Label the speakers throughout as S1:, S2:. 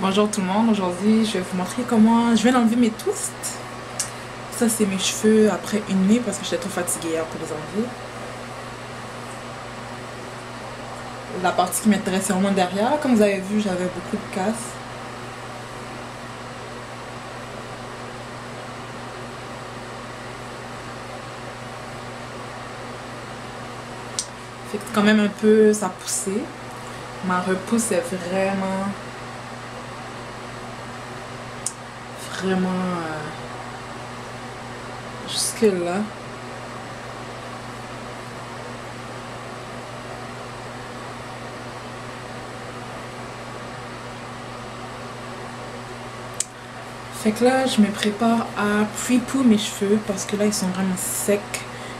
S1: Bonjour tout le monde, aujourd'hui je vais vous montrer comment je viens d'enlever mes twists. Ça c'est mes cheveux après une nuit parce que j'étais trop fatiguée hier pour les enlever. La partie qui m'intéressait vraiment derrière, comme vous avez vu j'avais beaucoup de casse. Fait que quand même un peu ça poussait. Ma repousse est vraiment jusque là. Fait que là je me prépare à pre-poo mes cheveux parce que là ils sont vraiment secs.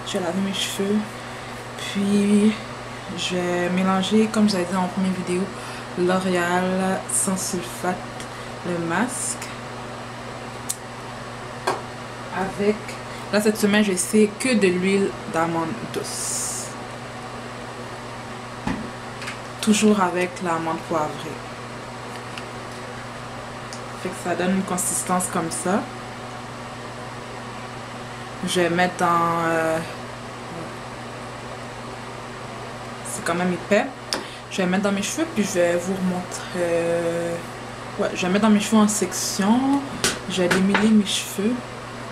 S1: Je vais laver mes cheveux. Puis je vais mélanger, comme j'avais dit en première vidéo, L'Oréal sans sulfate, le masque. Avec, là cette semaine je sais que de l'huile d'amande douce. Toujours avec l'amande poivrée. Fait que ça donne une consistance comme ça. Je vais mettre dans... c'est quand même épais. Je vais mettre dans mes cheveux puis je vais vous remontrer... ouais, je vais mettre dans mes cheveux en section. Je vais démêler mes cheveux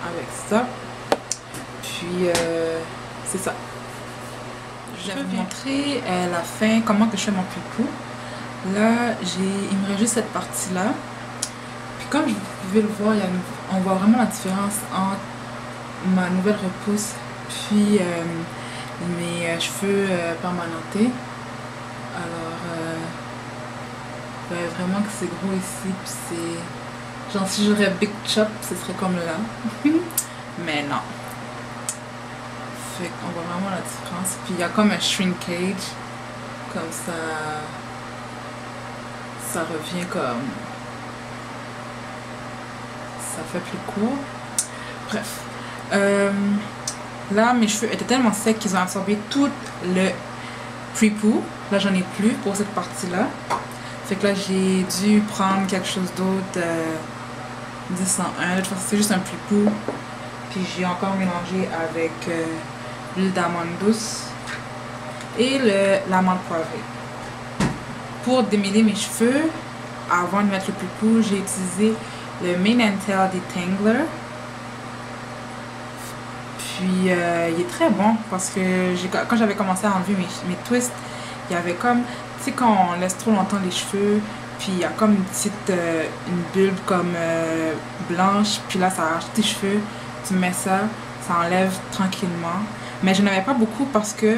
S1: avec ça. Puis c'est ça. Je vais vous montrer la fin, comment que je fais mon pupou. Là, il me reste juste cette partie-là. Puis comme vous pouvez le voir, on voit vraiment la différence entre ma nouvelle repousse puis mes cheveux permanentés. Alors, vraiment que c'est gros ici, puis c'est... Genre si j'aurais Big Chop, ce serait comme là. Mais non. Fait qu'on voit vraiment la différence. Puis il y a comme un shrinkage. Comme ça... Ça revient comme... Ça fait plus court. Bref. Là, mes cheveux étaient tellement secs qu'ils ont absorbé tout le pre-poo. Là, j'en ai plus pour cette partie-là. Fait que là, j'ai dû prendre quelque chose d'autre. 10-101. De toute façon, c'est juste un pre-poo. Puis j'ai encore mélangé avec l'huile d'amande douce et l'amande poivrée. Pour démêler mes cheveux, avant de mettre le pre-poo, j'ai utilisé le Mane and Tail Detangler. Puis il est très bon parce que quand j'avais commencé à enlever mes twists, il y avait comme, tu sais, quand on laisse trop longtemps les cheveux, puis il y a comme une petite une bulbe comme blanche, puis là ça arrache tes cheveux, tu mets ça, ça enlève tranquillement. Mais je n'avais pas beaucoup parce que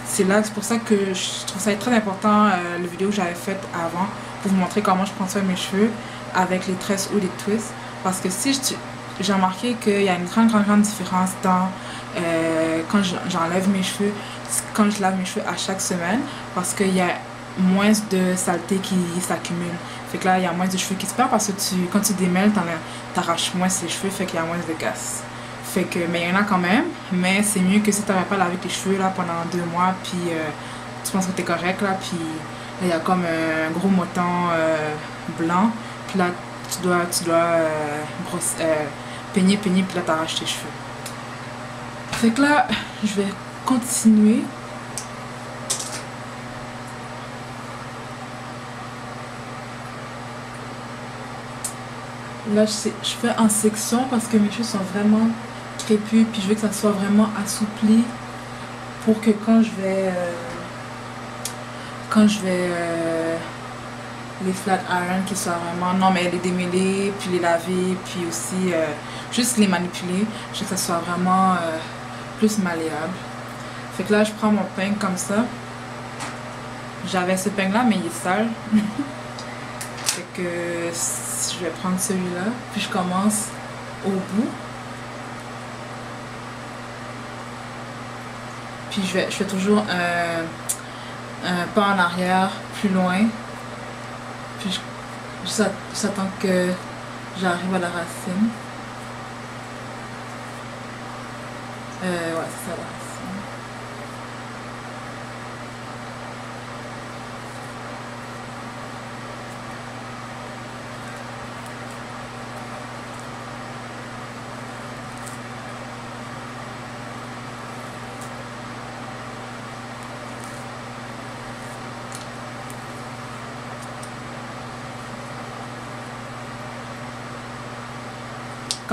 S1: c'est pour ça que je trouve ça très important, la vidéo que j'avais faite avant, pour vous montrer comment je prends soin de mes cheveux avec les tresses ou les twists. Parce que si j'ai remarqué qu'il y a une grande différence dans quand j'enlève mes cheveux, quand je lave mes cheveux à chaque semaine, parce qu'il y a moins de saleté qui s'accumule. Fait que là, il y a moins de cheveux qui se perdent parce que quand tu démêles, t'arraches moins tes cheveux, fait qu'il y a moins de casse. Fait que, mais il y en a quand même, mais c'est mieux que si tu n'avais pas lavé tes cheveux là pendant 2 mois, puis tu penses que t'es correct là, puis il y a comme un gros moton blanc, puis là tu dois peigner, puis là t'arraches tes cheveux. Fait que là, je vais continuer. Là, je fais en section parce que mes cheveux sont vraiment crépus, puis je veux que ça soit vraiment assoupli pour que quand je vais les flat iron qui soient vraiment, non mais les démêler, puis les laver, puis aussi juste les manipuler, je veux que ça soit vraiment plus malléable. Fait que là, je prends mon peigne comme ça. J'avais ce peigne là, mais il est sale. Fait que je vais prendre celui-là, puis je commence au bout. Puis je fais toujours un pas en arrière, plus loin. Puis j'attends que j'arrive à la racine. Ouais, c'est ça la racine.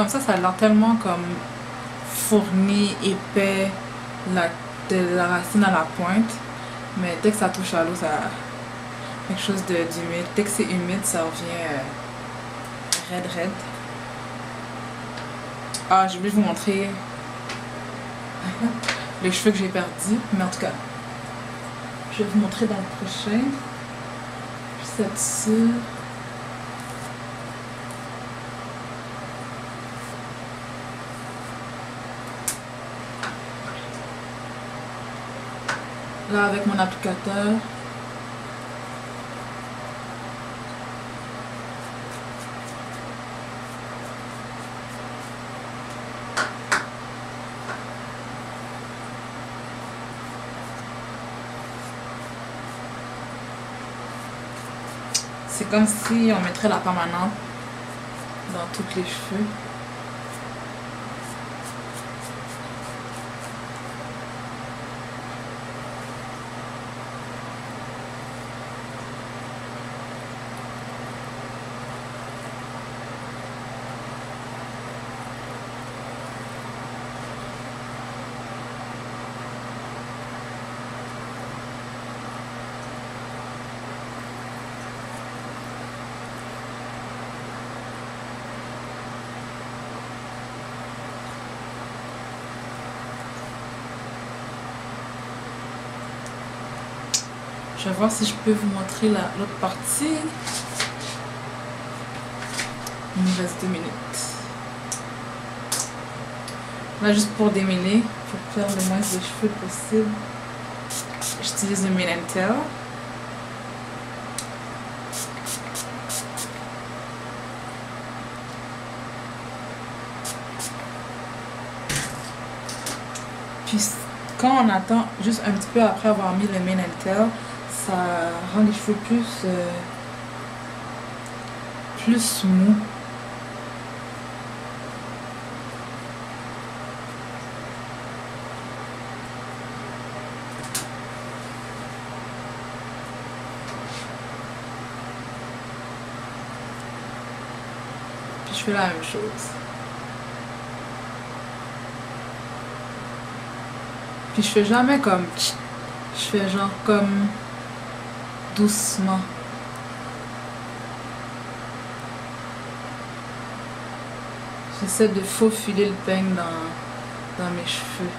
S1: comme ça a l'air tellement comme fourni, épais, la, de la racine à la pointe. Mais dès que ça touche à l'eau, ça a quelque chose d'humide. Dès que c'est humide, ça revient raide. Ah, je voulais vous montrer les cheveux que j'ai perdus. Mais en tout cas, je vais vous montrer dans le prochain. Juste être sûre. Là, avec mon applicateur. C'est comme si on mettrait la permanente dans tous les cheveux. Je vais voir si je peux vous montrer l'autre partie. Il me reste 2 minutes. Là, juste pour démêler, pour faire le moins de cheveux possible, j'utilise le Mane & Tail. Puis, quand on attend, juste un petit peu après avoir mis le Mane & Tail, ça rend les cheveux plus mous. Puis je fais la même chose. Puis je fais jamais comme... Je fais genre comme... doucement. J'essaie de faufiler le peigne dans mes cheveux.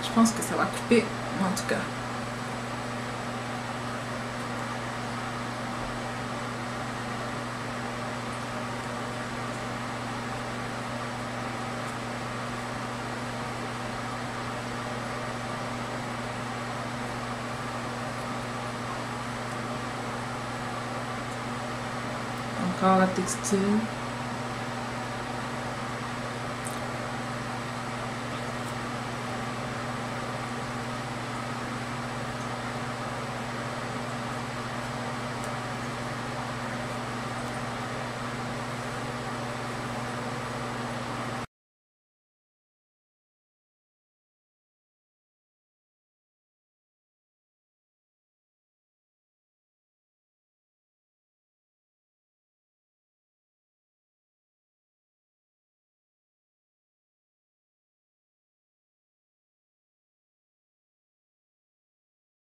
S1: Je pense que ça va couper, en tout cas. Encore la texture.